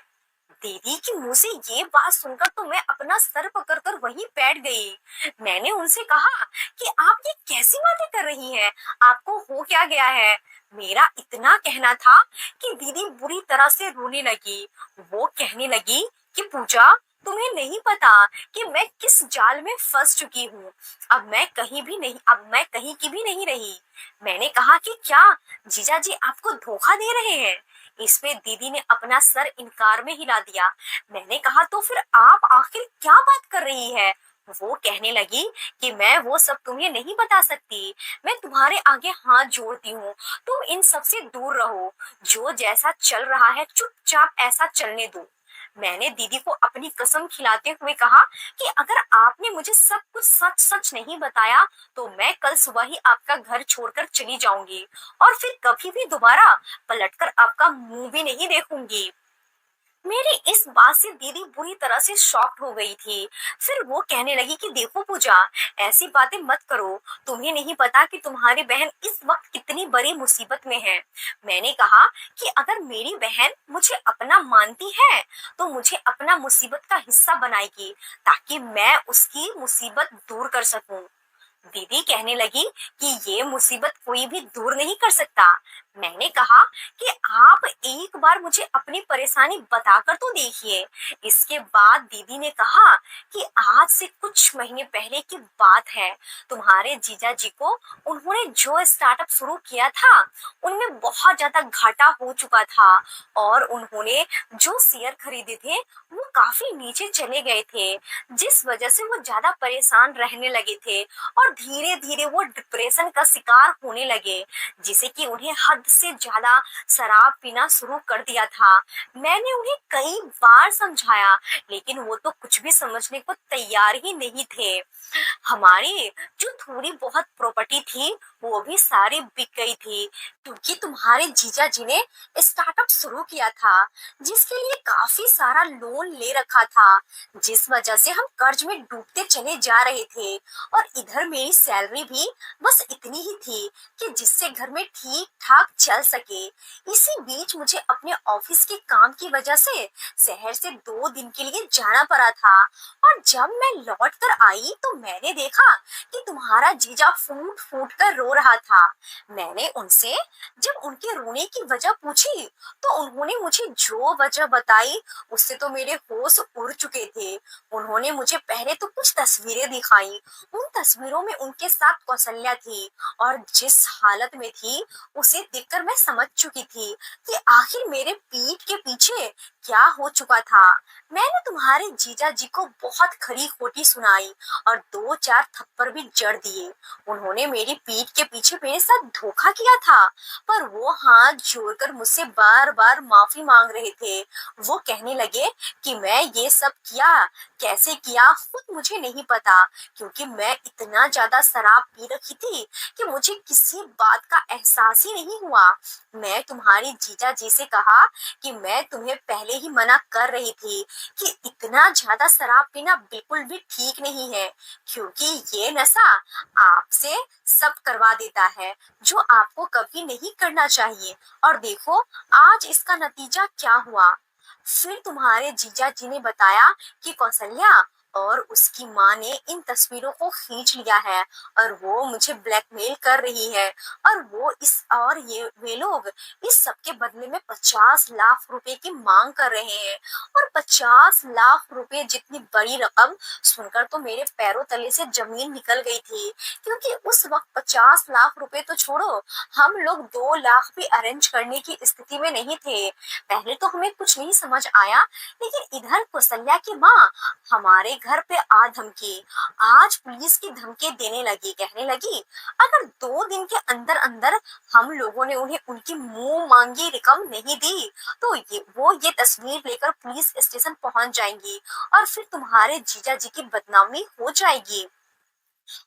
दीदी के मुंह से ये बात सुनकर तो मैं अपना सर पकड़कर वहीं बैठ गई। मैंने उनसे कहा कि आप ये कैसी बातें कर रही हैं? आपको हो क्या गया है? मेरा इतना कहना था कि दीदी बुरी तरह से रोने लगी। वो कहने लगी कि पूजा, तुम्हें नहीं पता कि मैं किस जाल में फंस चुकी हूँ। अब मैं कहीं की भी नहीं रही। मैंने कहा कि क्या जीजा जी आपको धोखा दे रहे हैं? इस पे दीदी ने अपना सर इनकार में हिला दिया। मैंने कहा तो फिर आप आखिर क्या बात कर रही है? वो कहने लगी कि मैं वो सब तुम्हें नहीं बता सकती। मैं तुम्हारे आगे हाथ जोड़ती हूँ, तुम इन सब से दूर रहो। जो जैसा चल रहा है चुपचाप ऐसा चलने दो। मैंने दीदी को अपनी कसम खिलाते हुए कहा कि अगर आपने मुझे सब कुछ सच सच नहीं बताया तो मैं कल सुबह ही आपका घर छोड़कर चली जाऊंगी और फिर कभी भी दोबारा पलटकर आपका मुंह भी नहीं देखूंगी। मेरी इस बात से दीदी बुरी तरह से शॉक्ड हो गई थी। फिर वो कहने लगी कि देखो पूजा, ऐसी बातें मत करो। तुम्हें नहीं पता कि तुम्हारी बहन इस वक्त कितनी बड़ी मुसीबत में है। मैंने कहा कि अगर मेरी बहन मुझे अपना मानती है तो मुझे अपना मुसीबत का हिस्सा बनाएगी ताकि मैं उसकी मुसीबत दूर कर सकूं। दीदी कहने लगी कि ये मुसीबत कोई भी दूर नहीं कर सकता। मैंने कहा कि आप एक बार मुझे अपनी परेशानी बताकर तो देखिए। इसके बाद दीदी ने कहा कि आज से कुछ महीने पहले की बात है। तुम्हारे जीजा जी को उन्होंने जो स्टार्टअप शुरू किया था उनमें बहुत ज्यादा घाटा हो चुका था और उन्होंने जो शेयर खरीदे थे वो काफी नीचे चले गए थे, जिस वजह से वो ज्यादा परेशान रहने लगे थे और धीरे धीरे वो डिप्रेशन का शिकार होने लगे, जिसे कि उन्हें हद से ज्यादा शराब पीना शुरू कर दिया था। मैंने उन्हें कई बार समझाया लेकिन वो तो कुछ भी समझने को तैयार ही नहीं थे। हमारी जो थोड़ी बहुत प्रॉपर्टी थी वो भी सारी बिक गई थी क्योंकि तुम्हारे जीजा जी ने स्टार्टअप शुरू किया था जिसके लिए काफी सारा लोन ले रखा था, जिस वजह से हम कर्ज में डूबते चले जा रहे थे। और इधर मेरी सैलरी भी बस इतनी ही थी कि जिससे घर में ठीक ठाक चल सके। इसी बीच मुझे अपने ऑफिस के काम की वजह से शहर से 2 दिन के लिए जाना पड़ा था और जब मैं लौट कर आई तो मैंने देखा कि तुम्हारा जीजा फूट फूट कर रो रहा था। मैंने उनसे जब उनके रोने की वजह पूछी तो उन्होंने मुझे जो वजह बताई उससे तो मेरे होश उड़ चुके थे। उन्होंने मुझे पहले तो कुछ तस्वीरें दिखाई। उन तस्वीरों में उनके साथ कौशल्या थी और जिस हालत में थी उसे देखकर मैं समझ चुकी थी कि आखिर मेरे पीठ के पीछे क्या हो चुका था। मैंने तुम्हारे जीजा जी को बहुत खरी खोटी सुनाई और 2-4 थप्पड़ भी जड़ दिए। उन्होंने मेरी पीठ के पीछे मेरे साथ धोखा किया था पर वो हाथ जोड़कर मुझसे बार बार माफी मांग रहे थे। वो कहने लगे कि मैं ये सब किया कैसे किया खुद मुझे नहीं पता क्योंकि मैं इतना ज्यादा शराब पी रखी थी कि मुझे किसी बात का एहसास ही नहीं हुआ। मैं तुम्हारी जीजा जी से कहा कि मैं तुम्हें पहले ही मना कर रही थी कि इतना ज्यादा शराब पीना बिल्कुल भी ठीक नहीं है क्योंकि ये नशा आपसे सब करवा देता है जो आपको कभी नहीं करना चाहिए। और देखो आज इसका नतीजा क्या हुआ। फिर तुम्हारे जीजा जी ने बताया कि कौशल्या और उसकी माँ ने इन तस्वीरों को खींच लिया है और वो मुझे ब्लैकमेल कर रही है और ये वे लोग इस सब के बदले में 50 लाख रुपए की मांग कर रहे हैं। और 50 लाख रुपए जितनी बड़ी रकम सुनकर तो मेरे पैरों तले से जमीन निकल गई थी क्योंकि उस वक्त 50 लाख रुपए तो छोड़ो, हम लोग 2 लाख भी अरेंज करने की स्थिति में नहीं थे। पहले तो हमें कुछ नहीं समझ आया लेकिन इधर कौशल्या की माँ हमारे घर पे आ धमकी, आज पुलिस की धमकी देने लगी। कहने लगी अगर 2 दिन के अंदर अंदर हम लोगों ने उन्हें उनकी मुंह मांगी रकम नहीं दी तो ये तस्वीर लेकर पुलिस स्टेशन पहुंच जाएंगी और फिर तुम्हारे जीजा जी की बदनामी हो जाएगी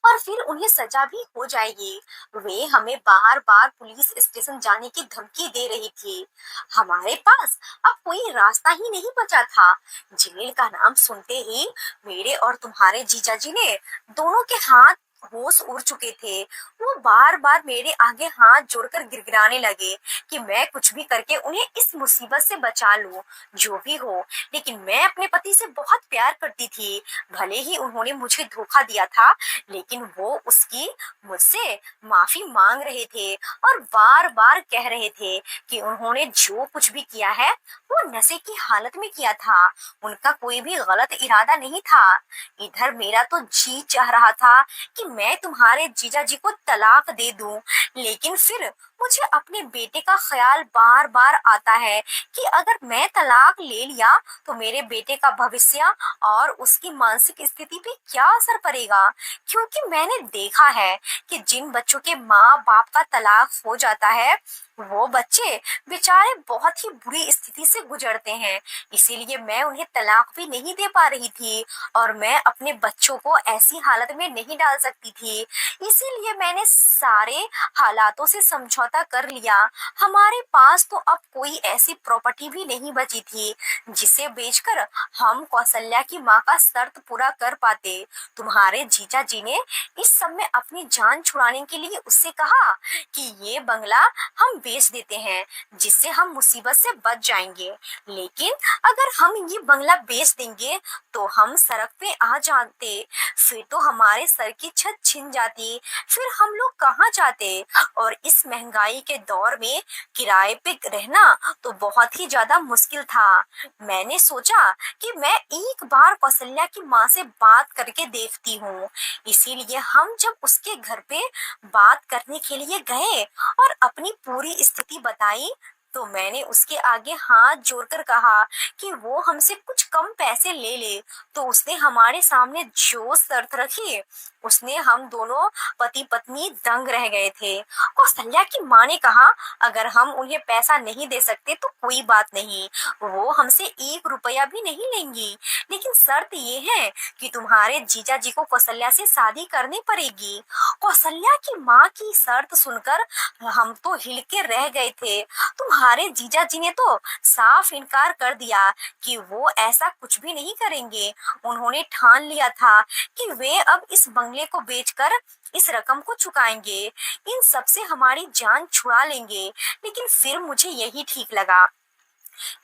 और फिर उन्हें सजा भी हो जाएगी। वे हमें बार बार पुलिस स्टेशन जाने की धमकी दे रही थी। हमारे पास अब कोई रास्ता ही नहीं बचा था। जेल का नाम सुनते ही मेरे और तुम्हारे जीजा जी ने दोनों के हाथ होश उड़ चुके थे। वो बार बार मेरे आगे हाथ जोड़कर गिड़गिड़ाने लगे कि मैं कुछ भी करके उन्हें इस मुसीबत से बचा लूं, जो भी हो। लेकिन मैं अपने पति से बहुत प्यार करती थी। भले ही उन्होंने मुझे धोखा दिया था, लेकिन वो उसकी मुझसे माफी मांग रहे थे और बार बार कह रहे थे कि उन्होंने जो कुछ भी किया है वो नशे की हालत में किया था। उनका कोई भी गलत इरादा नहीं था। इधर मेरा तो जी चाह रहा था कि मैं तुम्हारे जीजा जी को तलाक दे दूं, लेकिन फिर मुझे अपने बेटे का ख्याल बार बार आता है कि अगर मैं तलाक ले लिया तो मेरे बेटे का भविष्य और उसकी मानसिक स्थिति पे क्या असर पड़ेगा। क्योंकि मैंने देखा है कि जिन बच्चों के माँ बाप का तलाक हो जाता है वो बच्चे बेचारे बहुत ही बुरी स्थिति से गुजरते हैं। इसीलिए मैं उन्हें तलाक भी नहीं दे पा रही थी और मैं अपने बच्चों को ऐसी हालत में नहीं डाल सकती थी। इसीलिए मैंने सारे हालातों से समझौता कर लिया। हमारे पास तो अब कोई ऐसी प्रॉपर्टी भी नहीं बची थी जिसे बेचकर हम कौशल्या की माँ का शर्त पूरा कर पाते। तुम्हारे जीजा जी ने इस सब में अपनी जान छुड़ाने के लिए उससे कहा कि ये बंगला हम बेच देते हैं, जिससे हम मुसीबत से बच जाएंगे। लेकिन अगर हम ये बंगला बेच देंगे तो हम सड़क पे आ जाते, फिर तो हमारे सर की छत छिन जाती, फिर हम लोग कहाँ जाते। और इस महंगाई के दौर में किराए पे रहना तो बहुत ही ज्यादा मुश्किल था। मैंने सोचा कि मैं एक बार कौशल्या की माँ से बात करके देखती हूँ। इसीलिए हम जब उसके घर पे बात करने के लिए गए और अपनी पूरी स्थिति बताई, तो मैंने उसके आगे हाथ जोड़कर कहा कि वो हमसे कुछ कम पैसे ले ले। तो उसने हमारे सामने जो शर्त रखी, उसने हम दोनों पति पत्नी दंग रह गए थे। कौशल्या की माँ ने कहा अगर हम उन्हें पैसा नहीं दे सकते तो कोई बात नहीं, वो हमसे 1 रुपया भी नहीं लेंगी, लेकिन शर्त ये है कि तुम्हारे जीजा जी को कौशल्या से शादी करनी पड़ेगी। कौशल्या की माँ की शर्त सुनकर हम तो हिल के रह गए थे। तुम्हारे जीजा जी ने तो साफ इनकार कर दिया कि वो ऐसा कुछ भी नहीं करेंगे। उन्होंने ठान लिया था कि वे अब इस बंगले को बेचकर इस रकम को चुकाएंगे, इन सब से हमारी जान छुड़ा लेंगे। लेकिन फिर मुझे यही ठीक लगा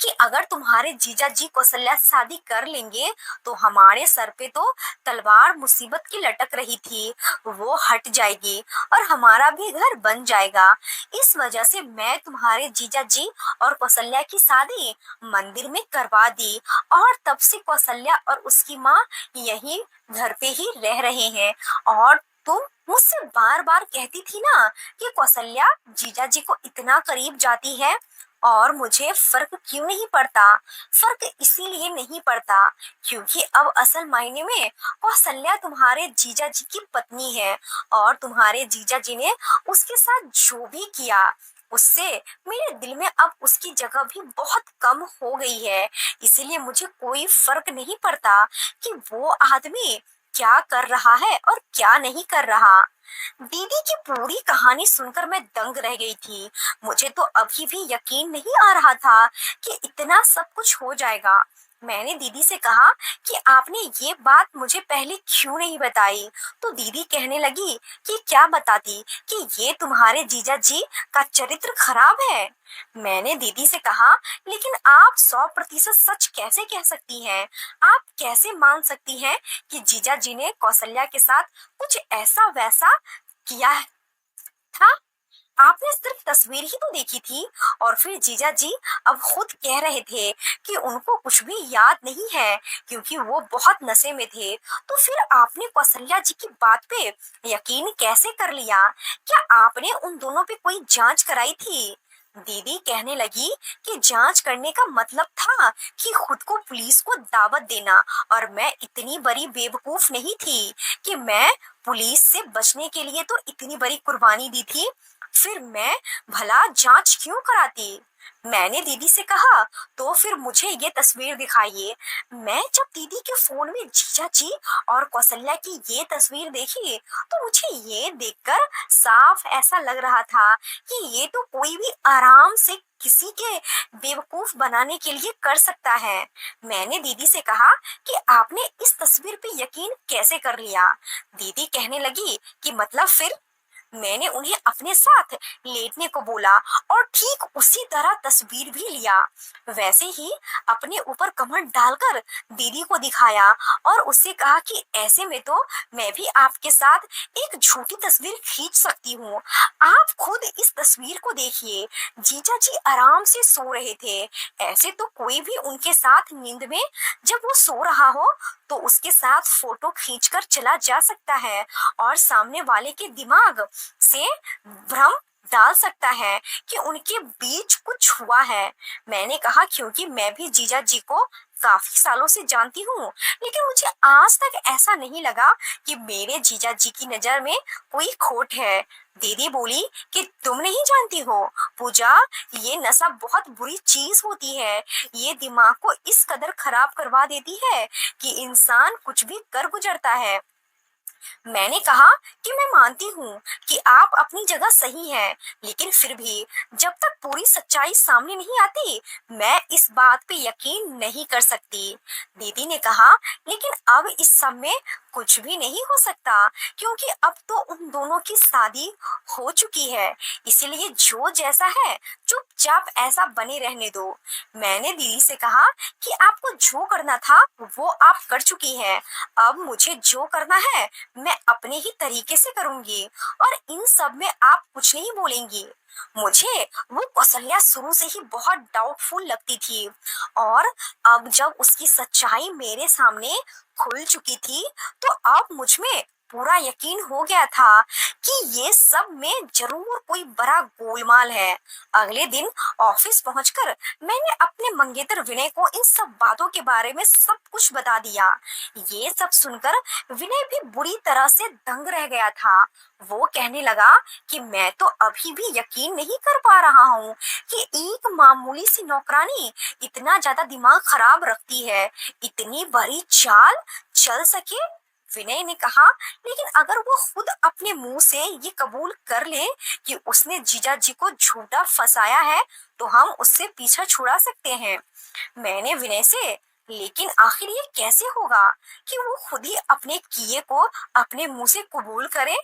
कि अगर तुम्हारे जीजा जी कौशल्या से शादी कर लेंगे तो हमारे सर पे तो तलवार मुसीबत की लटक रही थी, वो हट जाएगी और हमारा भी घर बन जाएगा। इस वजह से मैं तुम्हारे जीजा जी और कौशल्या की शादी मंदिर में करवा दी और तब से कौशल्या और उसकी माँ यही घर पे ही रह रहे हैं। और तुम मुझसे बार बार कहती थी ना कि कौशल्या जीजा जी को इतना करीब जाती है और मुझे फर्क क्यों नहीं पड़ता। फर्क इसीलिए नहीं पड़ता क्योंकि अब असल मायने में कौशल्या तुम्हारे जीजा जी की पत्नी है और तुम्हारे जीजा जी ने उसके साथ जो भी किया उससे मेरे दिल में अब उसकी जगह भी बहुत कम हो गई है। इसीलिए मुझे कोई फर्क नहीं पड़ता कि वो आदमी क्या कर रहा है और क्या नहीं कर रहा। दीदी की पूरी कहानी सुनकर मैं दंग रह गई थी। मुझे तो अभी भी यकीन नहीं आ रहा था कि इतना सब कुछ हो जाएगा। मैंने दीदी से कहा कि आपने ये बात मुझे पहले क्यों नहीं बताई। तो दीदी कहने लगी कि क्या बताती, कि ये तुम्हारे जीजा जी का चरित्र खराब है। मैंने दीदी से कहा लेकिन आप 100% सच कैसे कह सकती हैं। आप कैसे मान सकती हैं कि जीजा जी ने कौशल्या के साथ कुछ ऐसा वैसा किया था। आपने सिर्फ तस्वीर ही तो देखी थी और फिर जीजा जी अब खुद कह रहे थे कि उनको कुछ भी याद नहीं है क्योंकि वो बहुत नशे में थे। तो फिर आपने कौशल्या जी की बात पे यकीन कैसे कर लिया। क्या आपने उन दोनों पे कोई जांच कराई थी। दीदी कहने लगी कि जांच करने का मतलब था कि खुद को पुलिस को दावत देना, और मैं इतनी बड़ी बेवकूफ नहीं थी कि मैं पुलिस से बचने के लिए तो इतनी बड़ी कुर्बानी दी थी। फिर मैं भला जांच क्यों कराती। मैंने दीदी से कहा, तो फिर मुझे ये तस्वीर दिखाइए। मैं जब दीदी के फोन में जीजा जी और कौशल्या की ये तस्वीर देखी तो मुझे ये देखकर साफ ऐसा लग रहा था कि ये तो कोई भी आराम से किसी के बेवकूफ बनाने के लिए कर सकता है। मैंने दीदी से कहा कि आपने इस तस्वीर पे यकीन कैसे कर लिया? दीदी कहने लगी कि मतलब फिर? मैंने उन्हें अपने साथ लेटने को बोला और ठीक उसी तरह तस्वीर भी लिया। वैसे ही अपने ऊपर कमर डालकर दीदी को दिखाया और उससे कहा कि ऐसे में तो मैं भी आपके साथ एक झूठी तस्वीर खींच सकती हूँ। आप खुद इस तस्वीर को देखिए, जीजा जी आराम से सो रहे थे। ऐसे तो कोई भी उनके साथ नींद में जब वो सो रहा हो तो उसके साथ फोटो खींचकर चला जा सकता है और सामने वाले के दिमाग से भ्रम डाल सकता है कि उनके बीच कुछ हुआ है। मैंने कहा क्योंकि मैं भी जीजा जी को काफी सालों से जानती हूँ, लेकिन मुझे आज तक ऐसा नहीं लगा कि मेरे जीजा जी की नजर में कोई खोट है। दीदी बोली कि तुम नहीं जानती हो पूजा, ये नशा बहुत बुरी चीज होती है। ये दिमाग को इस कदर खराब करवा देती है कि इंसान कुछ भी कर गुजरता है। मैंने कहा कि मैं मानती हूँ कि आप अपनी जगह सही हैं, लेकिन फिर भी जब तक पूरी सच्चाई सामने नहीं आती मैं इस बात पे यकीन नहीं कर सकती। दीदी ने कहा लेकिन अब इस सब में कुछ भी नहीं हो सकता क्योंकि अब तो उन दोनों की शादी हो चुकी है, इसीलिए जो जैसा है चुपचाप ऐसा बने रहने दो। मैंने दीदी से कहा कि आपको जो करना था वो आप कर चुकी हैं, अब मुझे जो करना है मैं अपने ही तरीके से करूंगी और इन सब में आप कुछ नहीं बोलेंगी। मुझे वो कौशल्या शुरू से ही बहुत डाउटफुल लगती थी और अब जब उसकी सच्चाई मेरे सामने खुल चुकी थी तो अब मुझ में पूरा यकीन हो गया था कि ये सब में जरूर कोई बड़ा गोलमाल है। अगले दिन ऑफिस पहुंचकर मैंने अपने मंगेतर विनय को इन सब बातों के बारे में सब कुछ बता दिया। ये सब सुनकर विनय भी बुरी तरह से दंग रह गया था। वो कहने लगा कि मैं तो अभी भी यकीन नहीं कर पा रहा हूँ कि एक मामूली सी नौकरानी इतना ज्यादा दिमाग खराब रखती है, इतनी बड़ी चाल चल सके। विनय ने कहा लेकिन अगर वो खुद अपने मुंह से ये कबूल कर ले कि उसने जीजा जी को झूठा फंसाया है तो हम उससे पीछा छुड़ा सकते हैं। मैंने विनय से लेकिन आखिर ये कैसे होगा कि वो खुद ही अपने किए को अपने मुंह से कबूल करे?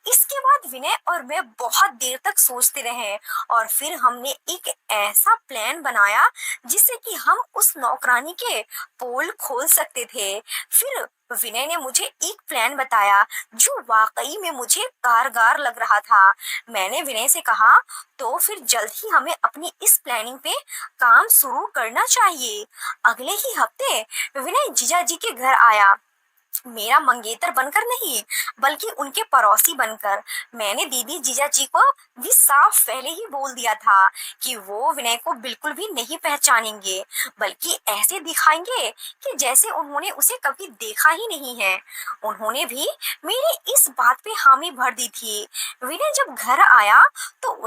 इसके बाद विनय और मैं बहुत देर तक सोचते रहे और फिर हमने एक ऐसा प्लान बनाया जिससे कि हम उस नौकरानी के पोल खोल सकते थे। फिर विनय ने मुझे एक प्लान बताया जो वाकई में मुझे कारगर लग रहा था। मैंने विनय से कहा तो फिर जल्द ही हमें अपनी इस प्लानिंग पे काम शुरू करना चाहिए। अगले ही हफ्ते विनय जीजा जी के घर आया, मेरा मंगेतर बनकर नहीं बल्कि उनके पड़ोसी बनकर। मैंने दीदी जीजा जी को भी साफ पहले ही बोल दिया था कि वो विनय को बिल्कुल भी नहीं पहचानेंगे, बल्कि ऐसे दिखाएंगे कि जैसे उन्होंने उसे कभी देखा ही नहीं है। उन्होंने भी मेरी इस बात पे हामी भर दी थी। विनय जब घर आया तो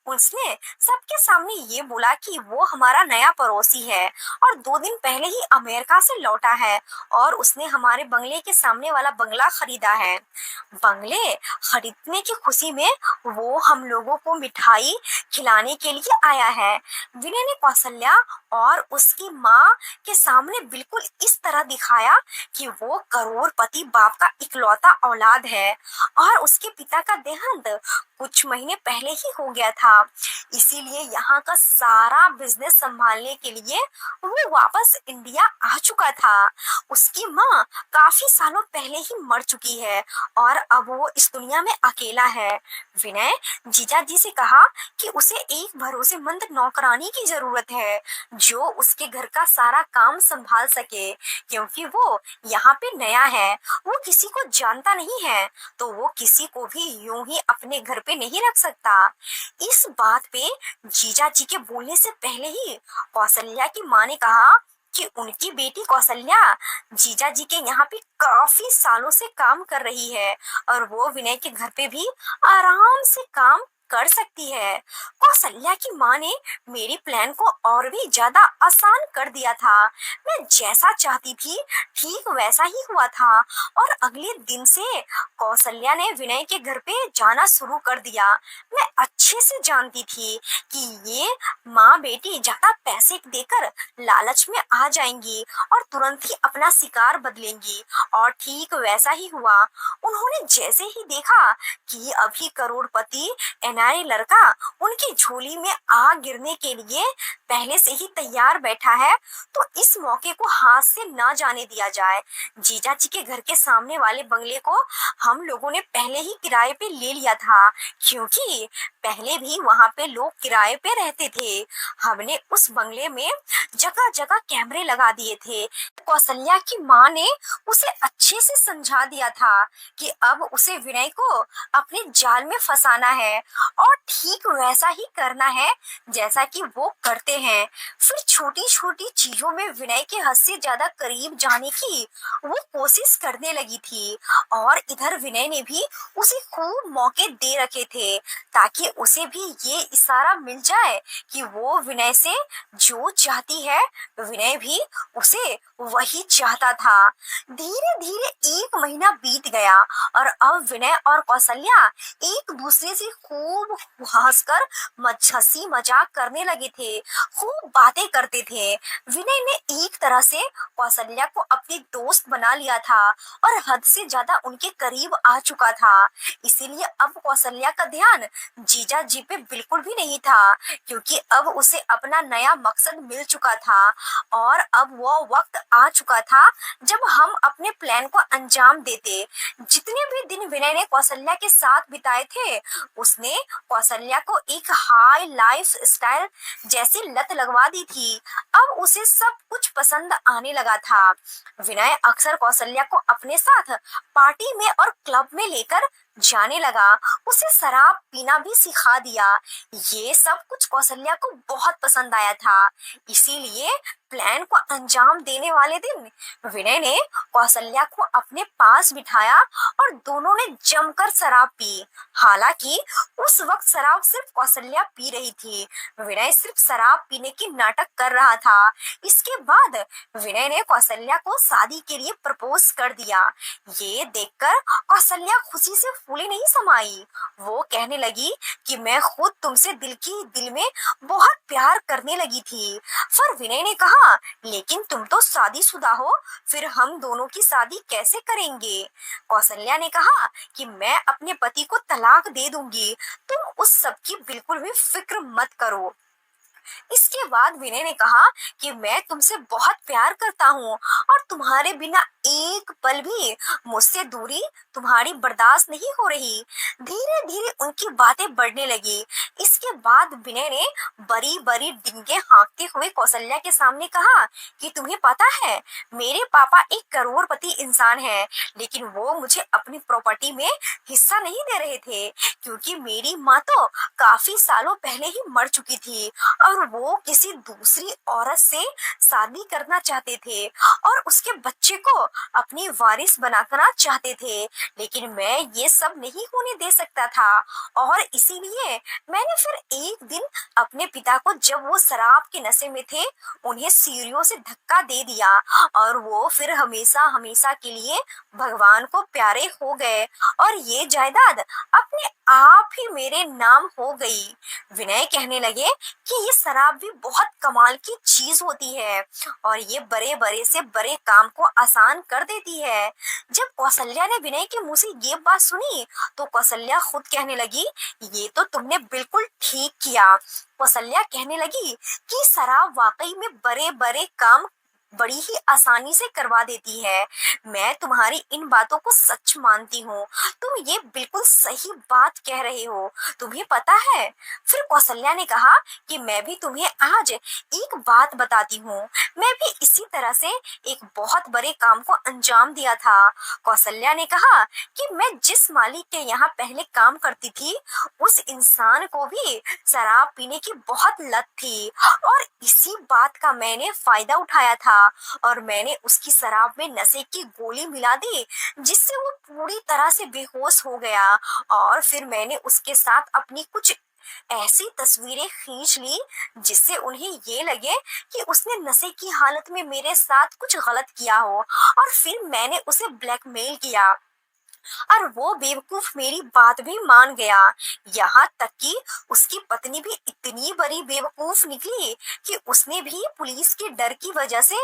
उसने सबके सामने ये बोला कि वो हमारा नया पड़ोसी है और 2 दिन पहले ही अमेरिका से लौटा है और उसने हमारे बंगले के सामने वाला बंगला खरीदा है। बंगले खरीदने की खुशी में वो हम लोगों को मिठाई खिलाने के लिए आया है। विनय ने कौशल्या और उसकी माँ के सामने बिल्कुल इस तरह दिखाया कि वो करोड़पति बाप का इकलौता औलाद है और उसके पिता का देहांत कुछ महीने पहले ही हो गया था, इसीलिए यहाँ का सारा बिजनेस संभालने के लिए वो वापस इंडिया आ चुका था। उसकी माँ काफी सालों पहले ही मर चुकी है और अब वो इस दुनिया में अकेला है। विनय जीजा जी से कहा कि उसे एक भरोसेमंद नौकरानी की जरूरत है जो उसके घर का सारा काम संभाल सके, क्योंकि वो यहाँ पे नया है, वो किसी को जानता नहीं है तो वो किसी को भी यूं ही अपने घर पे नहीं रख सकता। इस बात पे जीजा जी के बोलने से पहले ही कौशल्या की माँ ने कहा कि उनकी बेटी कौशल्या जीजा जी के यहाँ पे काफी सालों से काम कर रही है और वो विनय के घर पे भी आराम से काम कर सकती है। कौशल्या की माँ ने मेरी प्लान को और भी ज्यादा आसान कर दिया था। मैं जैसा चाहती थी ठीक वैसा ही हुआ था और अगले दिन से कौशल्या ने विनय के घर पे जाना शुरू कर दिया। मैं अच्छे से जानती थी कि ये माँ बेटी ज्यादा पैसे देकर लालच में आ जाएंगी और तुरंत ही अपना शिकार बदलेंगी और ठीक वैसा ही हुआ। उन्होंने जैसे ही देखा कि अभी करोड़पति एनआरए लड़का उनकी झोली में आग गिरने के लिए पहले से ही तैयार बैठा है, तो इस मौके को हाथ से ना जाने दिया जाए। जीजा जी के घर के सामने वाले बंगले को हम लोगों ने पहले ही किराए पे ले लिया था, क्योंकि पहले भी वहां पे लोग किराए पे रहते थे। हमने उस बंगले में जगह जगह कैमरे लगा दिए थे। कौशल्या की माँ ने उसे अच्छे से समझा दिया था कि अब उसे विनय को अपने जाल में फंसाना है और ठीक वैसा ही करना है जैसा कि वो करते हैं। फिर छोटी छोटी चीजों में विनय के हद से ज्यादा करीब जाने की वो कोशिश करने लगी थी और इधर विनय ने भी उसे खूब मौके दे रखे थे ताकि उसे भी ये इशारा मिल जाए कि वो विनय से जो चाहती है विनय भी उसे वही चाहता था। धीरे धीरे 1 महीना बीत गया और अब विनय और कौशल्या एक दूसरे से खूब हंसकर हंसी मजाक करने लगे थे, खूब बातें करते थे। विनय ने एक तरह से कौशल्या को अपनी दोस्त बना लिया था और हद से ज्यादा उनके करीब आ चुका था। इसीलिए अब कौशल्या का ध्यान जीजा जी पे बिल्कुल भी नहीं था, क्योंकि अब उसे अपना नया मकसद मिल चुका था और अब वो वक्त आ चुका था जब हम अपने प्लान को अंजाम देते। जितने भी दिन विनय ने कौशल्या के साथ बिताए थे उसने कौशल्या को एक हाई लाइफ स्टाइल जैसी लत लगवा दी थी। अब उसे सब कुछ पसंद आने लगा था। विनय अक्सर कौशल्या को अपने साथ पार्टी में और क्लब में लेकर जाने लगा, उसे शराब पीना भी सिखा दिया। ये सब कुछ कौशल्या को बहुत पसंद आया था। इसीलिए प्लान को अंजाम देने वाले दिन विनय ने कौशल्या को अपने पास बिठाया और दोनों ने जमकर शराब पी। हालांकि उस वक्त शराब सिर्फ कौशल्या पी रही थी, विनय सिर्फ शराब पीने की नाटक कर रहा था। इसके बाद विनय ने कौशल्या को शादी के लिए प्रपोज कर दिया। ये देखकर कौशल्या खुशी से फूली नहीं समाई। वो कहने लगी कि मैं खुद तुमसे दिल में बहुत प्यार करने लगी थी। फिर विनय ने कहा, लेकिन तुम तो शादीशुदा हो, फिर हम दोनों की शादी कैसे करेंगे? कौशल्या ने कहा कि मैं अपने पति को तलाक दे दूंगी, तुम उस सब की बिल्कुल भी फिक्र मत करो। इसके बाद विनय ने कहा कि मैं तुमसे बहुत प्यार करता हूँ और तुम्हारे बिना एक पल भी मुझसे दूरी तुम्हारी बर्दाश्त नहीं हो रही। धीरे धीरे उनकी बातें बढ़ने लगी। इसके बाद विनय ने बड़ी बड़ी डिंगे हाँकते हुए कौशल्या के सामने कहा कि तुम्हें पता है मेरे पापा एक करोड़पति इंसान है, लेकिन वो मुझे अपनी प्रॉपर्टी में हिस्सा नहीं दे रहे थे क्योंकि मेरी माँ तो काफी सालों पहले ही मर चुकी थी और वो किसी दूसरी औरत से शादी करना चाहते थे और उसके बच्चे को अपनी वारिस बनाना चाहते थे, लेकिन मैं ये सब नहीं होने दे सकता था और इसीलिए मैंने फिर एक दिन अपने पिता को, जब वो शराब के नशे में थे, उन्हें सीढ़ियों से धक्का दे दिया और वो फिर हमेशा हमेशा के लिए भगवान को प्यारे हो गए और ये जायदाद अपने आप ही मेरे नाम हो गई। विनय कहने लगे कि ये शराब भी बहुत कमाल की चीज होती है और ये बड़े बड़े से बड़े काम को आसान कर देती है। जब कौशल्या ने विनय के मुंह से ये बात सुनी तो कौशल्या खुद कहने लगी, ये तो तुमने बिल्कुल ठीक किया। कौशल्या कहने लगी कि शराब वाकई में बड़े बड़े काम बड़ी ही आसानी से करवा देती है। मैं तुम्हारी इन बातों को सच मानती हूँ, तुम ये बिल्कुल सही बात कह रहे हो। तुम्हें पता है, फिर कौशल्या ने कहा कि मैं भी तुम्हें आज एक बात बताती हूँ। मैं भी इसी तरह से एक बहुत बड़े काम को अंजाम दिया था। कौशल्या ने कहा कि मैं जिस मालिक के यहाँ पहले काम करती थी उस इंसान को भी शराब पीने की बहुत लत थी और इसी बात का मैंने फायदा उठाया था और मैंने उसकी शराब में नशे की गोली मिला दी, जिससे वो पूरी तरह से बेहोश हो गया। और फिर मैंने उसके साथ अपनी कुछ ऐसी तस्वीरें खींच ली जिससे उन्हें ये लगे कि उसने नशे की हालत में मेरे साथ कुछ गलत किया हो, और फिर मैंने उसे ब्लैकमेल किया और वो बेवकूफ मेरी बात भी मान गया। यहाँ तक कि उसकी पत्नी भी इतनी बड़ी बेवकूफ निकली कि उसने भी पुलिस के डर की वजह से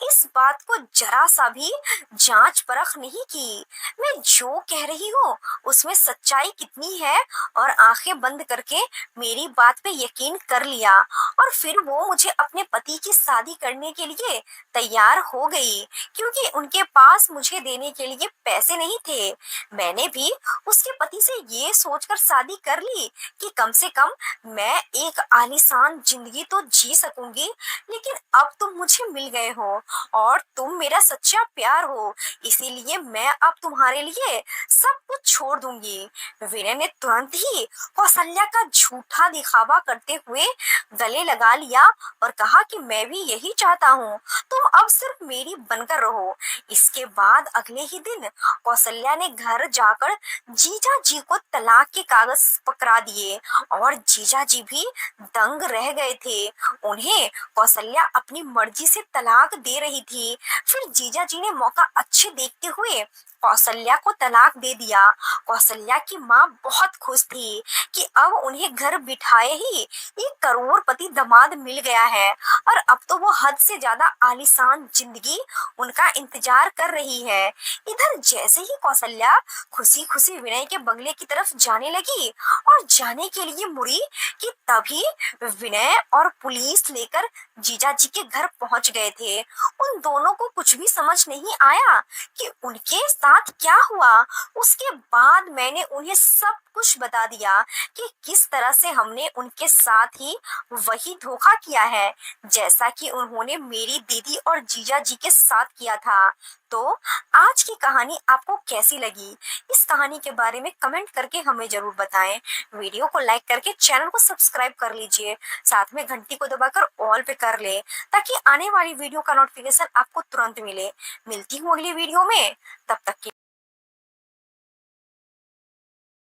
इस बात को जरा सा भी जांच परख नहीं की। मैं जो कह रही हूँ उसमें सच्चाई कितनी है, और आंखें बंद करके मेरी बात पे यकीन कर लिया। और फिर वो मुझे अपने पति की शादी करने के लिए तैयार हो गई, क्योंकि उनके पास मुझे देने के लिए पैसे नहीं थे। मैंने भी उसके पति से ये सोचकर शादी कर ली कि कम से कम मैं एक आलीशान जिंदगी तो जी सकूंगी। लेकिन अब तुम मुझे मिल गए हो और तुम मेरा सच्चा प्यार हो, इसीलिए मैं अब तुम्हारे लिए सब कुछ छोड़ दूंगी। विनय ने तुरंत ही कौशल्या का झूठा दिखावा करते हुए गले लगा लिया और कहा कि मैं भी यही चाहता हूँ, तुम अब सिर्फ मेरी बनकर रहो। इसके बाद अगले ही दिन कौशल्या ने घर जाकर जीजा जी को तलाक के कागज पकड़ा दिए, और जीजा जी भी दंग रह गए थे। उन्हें कौशल्या अपनी मर्जी से तलाक दे रही थी। फिर जीजा जी ने मौका अच्छे देखते हुए कौशल्या को तलाक दे दिया। कौशल्या की माँ बहुत खुश थी कि अब उन्हें घर बिठाए ही एक करोड़पति दामाद मिल गया है, और अब तो वो हद से ज्यादा आलीशान जिंदगी उनका इंतजार कर रही है। इधर जैसे ही कौशल्या खुशी खुशी विनय के बंगले की तरफ जाने लगी और जाने के लिए मुड़ी कि तभी विनय और पुलिस लेकर जीजा जी के घर पहुंच गए थे। उन दोनों को कुछ भी समझ नहीं आया कि उनके साथ क्या हुआ। उसके बाद मैंने उन्हें सब कुछ बता दिया कि किस तरह से हमने उनके साथ ही वही धोखा किया है, जैसा कि उन्होंने मेरी दीदी और जीजा जी के साथ किया था। तो आज की कहानी आपको कैसी लगी? इस कहानी के बारे में कमेंट करके हमें जरूर बताएं। वीडियो को लाइक करके चैनल को सब्सक्राइब कर लीजिए, साथ में घंटी को दबाकर ऑल पे कर ले, ताकि आने वाली वीडियो का नोटिफिकेशन आपको तुरंत मिले। मिलती हूँ अगली वीडियो में, तब तक के